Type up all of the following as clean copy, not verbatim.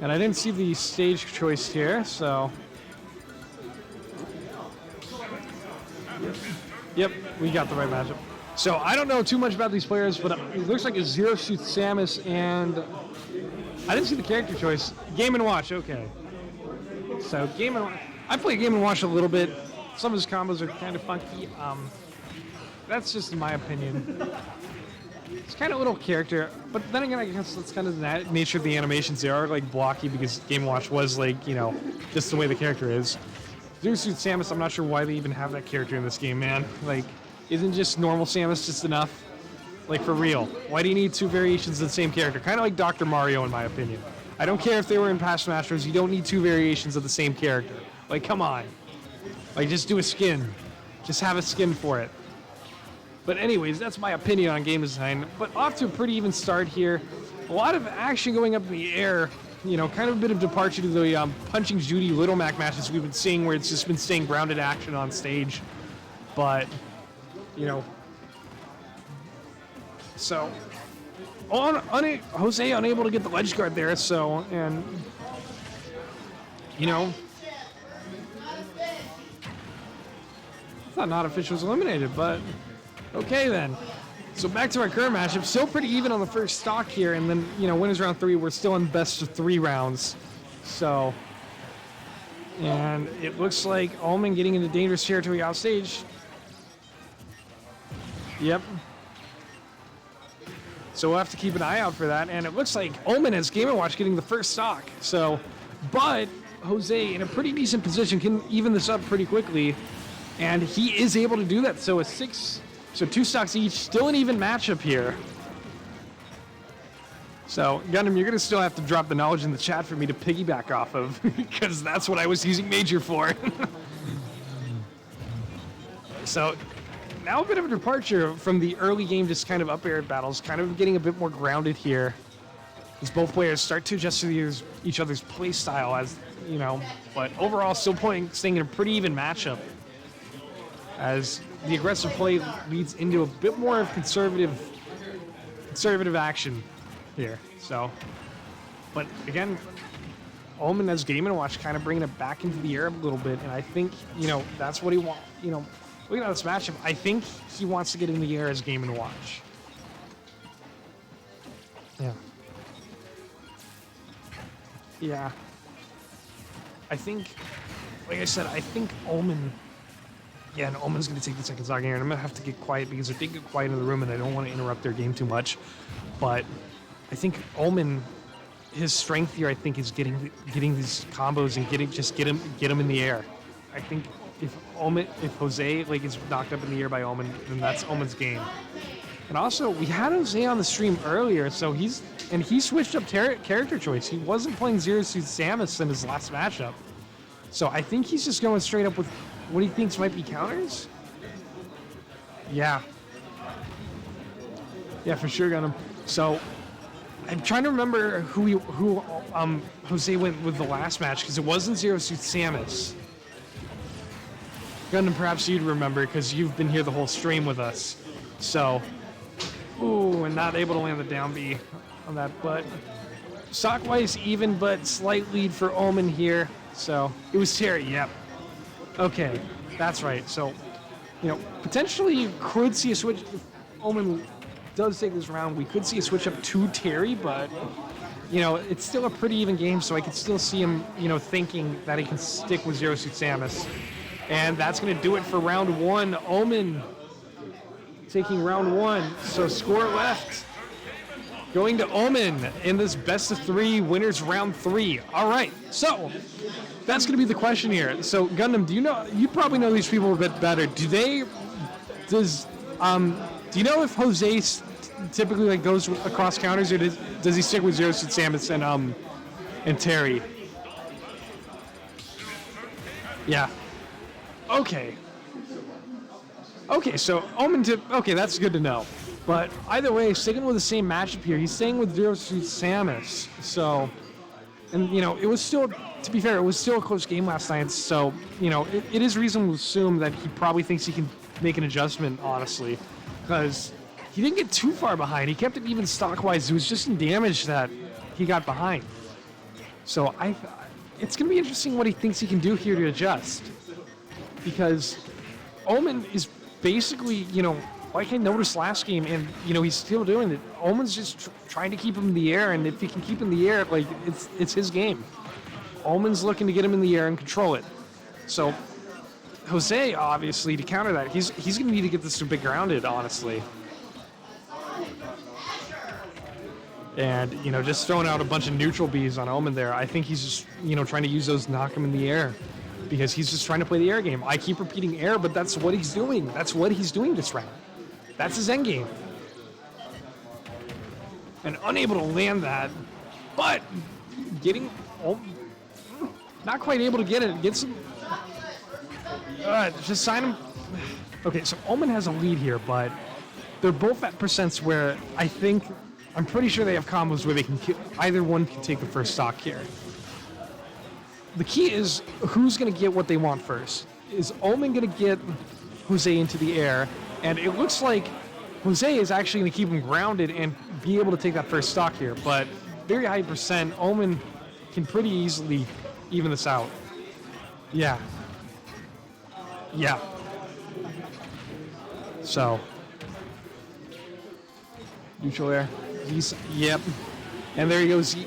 And I didn't see the stage choice here, so... Yep, we got the right matchup. So I don't know too much about these players, but it looks like a Zero Suit Samus, and I didn't see the character choice. Game & Watch, okay. So Game & Watch. I play Game & Watch a little bit. Some of his combos are kind of funky. That's just my opinion. It's kind of a little character, but then again, I guess that's kind of the nature of the animations. They are like blocky because Game & Watch was like, you know, just the way the character is. Zero Suit Samus, I'm not sure why they even have that character in this game, man. Like, isn't just normal Samus just enough? Like, for real. Why do you need two variations of the same character? Kind of like Dr. Mario, in my opinion. I don't care if they were in past Masters, you don't need two variations of the same character. Like, come on. Like, just do a skin. Just have a skin for it. But anyways, that's my opinion on game design. But off to a pretty even start here. A lot of action going up in the air. You know, kind of a bit of departure to the Punching Judy Little Mac matches we've been seeing, where it's just been staying grounded action on stage. But, you know, so Hozayy unable to get the ledge guard there. So, and you know, I thought Not Official was eliminated, but okay then. So back to our current matchup, still pretty even on the first stock here, and then, you know, winners round 3, we're still in best of 3 rounds. So, and it looks like Omen getting into dangerous territory outstage. Yep. So we'll have to keep an eye out for that, and it looks like Omen has Game & Watch getting the first stock. So, but Hozayy in a pretty decent position can even this up pretty quickly, and he is able to do that. So So 2 stocks each, still an even matchup here. So, Gundam, you're going to still have to drop the knowledge in the chat for me to piggyback off of, because that's what I was using Major for. So, now a bit of a departure from the early game, just kind of up air battles, kind of getting a bit more grounded here, as both players start to adjust to each other's play style, as, you know, but overall still staying in a pretty even matchup, as the aggressive play leads into a bit more of conservative action here. So, but again, Omen as Game & Watch kind of bringing it back into the air a little bit, and I think, you know, that's what he wants. You know, looking at this matchup, I think he wants to get in the air as Game & Watch. Yeah. Yeah. I think, like I said, I think Omen... Yeah, and Omen's going to take the second stock here, and I'm going to have to get quiet because they did get quiet in the room, and I don't want to interrupt their game too much. But I think Omen, his strength here, I think, is getting these combos and get him in the air. I think if Hozayy like is knocked up in the air by Omen, then that's Omen's game. And also, we had Hozayy on the stream earlier, so he switched up character choice. He wasn't playing Zero Suit Samus in his last matchup, so I think he's just going straight up with what he thinks might be counters? Yeah. Yeah, for sure, got him. So, I'm trying to remember who Hozayy went with the last match, because it wasn't Zero Suit Samus. Gundam, perhaps you'd remember, because you've been here the whole stream with us. So, ooh, and not able to land the down B on that, but stock-wise even, but slight lead for Omen here. So, it was Terry, yep. Okay, that's right. So, you know, potentially you could see a switch. If Omen does take this round, we could see a switch up to Terry, but, you know, it's still a pretty even game, so I could still see him, you know, thinking that he can stick with Zero Suit Samus. And that's going to do it for round 1. Omen taking round 1. So score left going to Omen in this best of 3 winners round 3. All right, so that's going to be the question here. So Gundam, do you know? You probably know these people a bit better. Do you know if Hozayy typically like goes across counters, or does he stick with Zero Suit Samus and Terry? Yeah. Okay. Okay, so Omen okay, that's good to know. But either way, sticking with the same matchup here, he's staying with Zero Suit Samus. So, and you know, it was still, to be fair, it was still a close game last night. So, you know, it is reasonable to assume that he probably thinks he can make an adjustment, honestly, because he didn't get too far behind. He kept it even stock-wise. It was just in damage that he got behind. So it's going to be interesting what he thinks he can do here to adjust. Because Omen is basically, like I noticed last game, and, he's still doing it. Omen's just trying to keep him in the air, and if he can keep him in the air, like, it's his game. Omen's looking to get him in the air and control it. So Hozayy, obviously, to counter that, he's going to need to get this a bit grounded, honestly. And, just throwing out a bunch of neutral bees on Omen there. I think he's just, trying to use those to knock him in the air. Because he's just trying to play the air game. I keep repeating air, but that's what he's doing. That's what he's doing this round. That's his end game. And unable to land that, but getting, not quite able to get it. Gets him, just sign him. Okay, so Omen has a lead here, but they're both at percents where I'm pretty sure they have combos where they can, either one can take the first stock here. The key is who's going to get what they want first. Is Omen going to get Hozayy into the air? And it looks like Hozayy is actually going to keep him grounded and be able to take that first stock here. But very high percent, Omen can pretty easily even this out. Yeah. So. Neutral air. Yep. And there he goes. He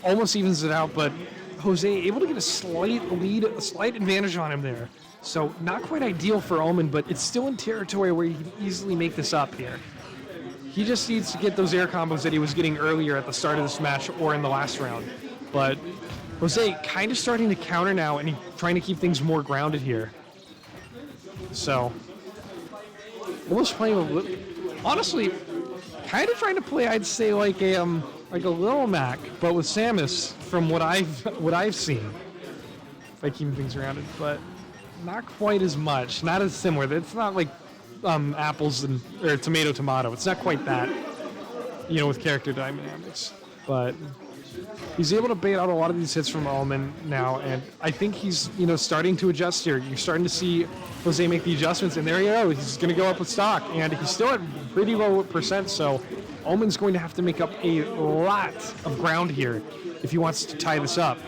almost evens it out, but Hozayy able to get a slight lead, a slight advantage on him there. So not quite ideal for Omen, but it's still in territory where he can easily make this up here. He just needs to get those air combos that he was getting earlier at the start of this match or in the last round. But Hozayy kind of starting to counter now, and he's trying to keep things more grounded here. So almost playing a little, honestly, kind of trying to play, I'd say, like a Little Mac, but with Samus, from what I've seen, by keeping things grounded, but not quite as much, not as similar. It's not like apples or tomato. It's not quite that, with character dynamics. But he's able to bait out a lot of these hits from Omen now, and I think he's starting to adjust here. You're starting to see Hozayy make the adjustments, and there you go. He's going to go up with stock, and he's still at pretty low percent, so Omen's going to have to make up a lot of ground here if he wants to tie this up.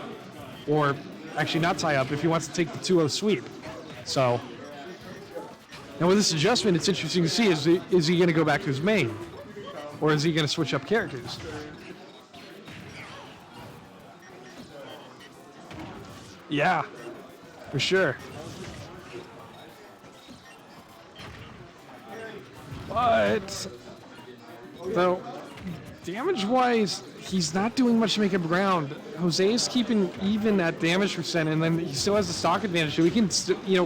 Or actually not tie up, if he wants to take the 2-0 sweep. So now with this adjustment, it's interesting to see, is he going to go back to his main? Or is he going to switch up characters? Yeah, for sure. But though, damage-wise, he's not doing much to make up ground. Hozayy's keeping even at damage percent, and then he still has the stock advantage. So he can,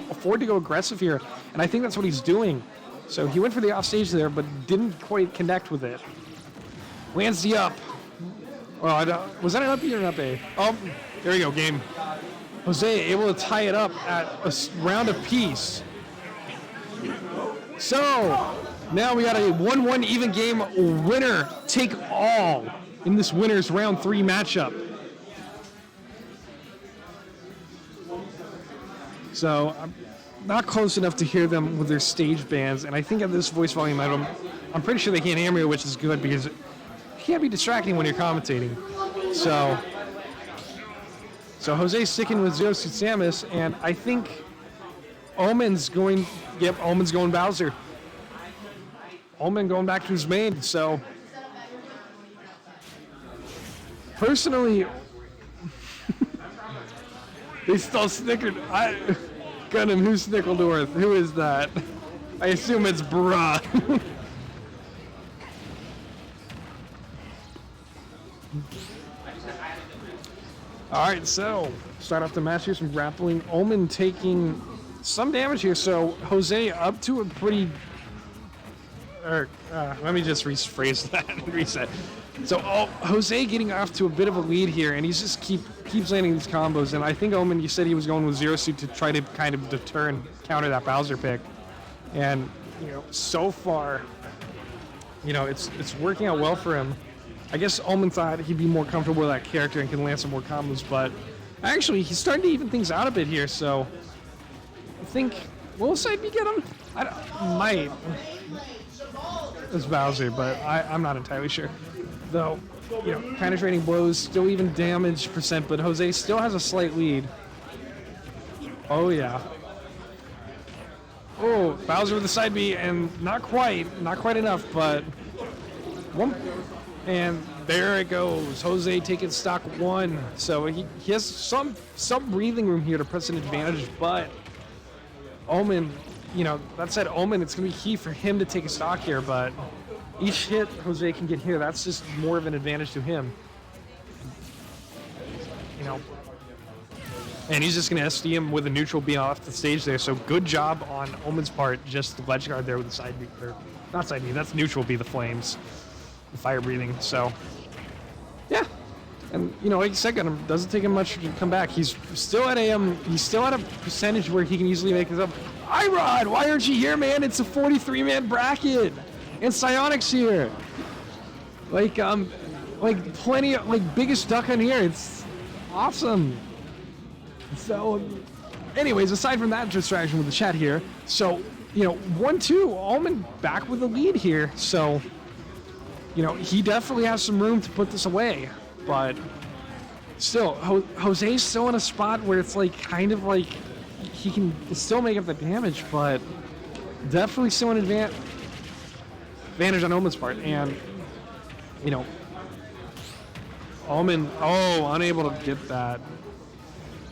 afford to go aggressive here, and I think that's what he's doing. So he went for the offstage there, but didn't quite connect with it. Lands the up. Well, was that an up B or an up A? Oh, there we go, game. Hozayy able to tie it up at a round apiece. So now we got a 1-1 even game, winner take all in this winner's round 3 matchup. So I'm not close enough to hear them with their stage bands, and I think at this voice volume, I'm pretty sure they can't hear me, which is good because it can't be distracting when you're commentating. So Hozayy's sticking with Zero Suit Samus, and I think Omen's going Bowser. Omen going back to his main, so personally, they still snickered. Gunham, who's Snickledorf? Who is that? I assume it's bruh. All right, so start off the match here, some grappling. Omen taking some damage here, so Hozayy up to a pretty. Let me just rephrase that and reset. So Hozayy getting off to a bit of a lead here, and he's just keeps landing these combos. And I think Omen, you said he was going with Zero Suit to try to kind of deter and counter that Bowser pick. And so far, it's working out well for him. I guess Omen thought he'd be more comfortable with that character and can land some more combos, but actually he's starting to even things out a bit here. So I think, will side B get him? Might. as Bowser, but I'm not entirely sure. Though, penetrating blows, still even damage percent, but Hozayy still has a slight lead. Oh, yeah. Oh, Bowser with the side B, and not quite enough, but one, and there it goes. Hozayy taking stock 1. So he has some breathing room here to press an advantage, but Omen, that said, Omen, it's going to be key for him to take a stock here, but each hit Hozayy can get here, that's just more of an advantage to him. And he's just going to SD him with a neutral being off the stage there, so good job on Omen's part, just the ledge guard there with the side B, or not side B, that's neutral B, the flames, the fire breathing, so yeah. And like you said, doesn't take him much to come back. He's still at a percentage where he can easily make this up. Irod, why aren't you here, man? It's a 43-man bracket, and Psionic's here. Like plenty of biggest duck on here. It's awesome. So, anyways, aside from that distraction with the chat here, so 1-2, Omen back with the lead here. So, he definitely has some room to put this away. But still, Hozayy's still in a spot where it's kind of he can still make up the damage, but definitely still an advantage on Omen's part. And, Omen, unable to get that.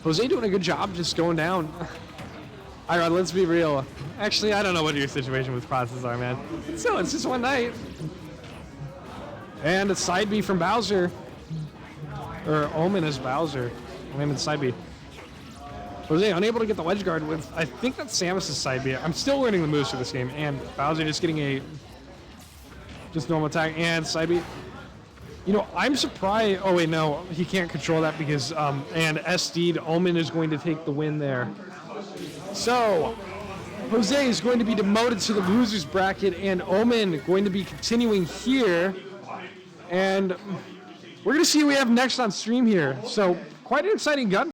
Hozayy doing a good job just going down. All right, let's be real. Actually, I don't know what your situation with process are, man. Still, it's just one night. And a side B from Bowser. Or Omen is Bowser. Omen side B. Hozayy unable to get the ledge guard with, I think that's Samus' side B. I'm still learning the moves for this game. And Bowser just getting a normal attack and side B. I'm surprised. Oh, wait, no. He can't control that because, and SD'd, Omen is going to take the win there. So, Hozayy is going to be demoted to the losers bracket, and Omen going to be continuing here. And we're going to see who we have next on stream here. So, quite an exciting gun.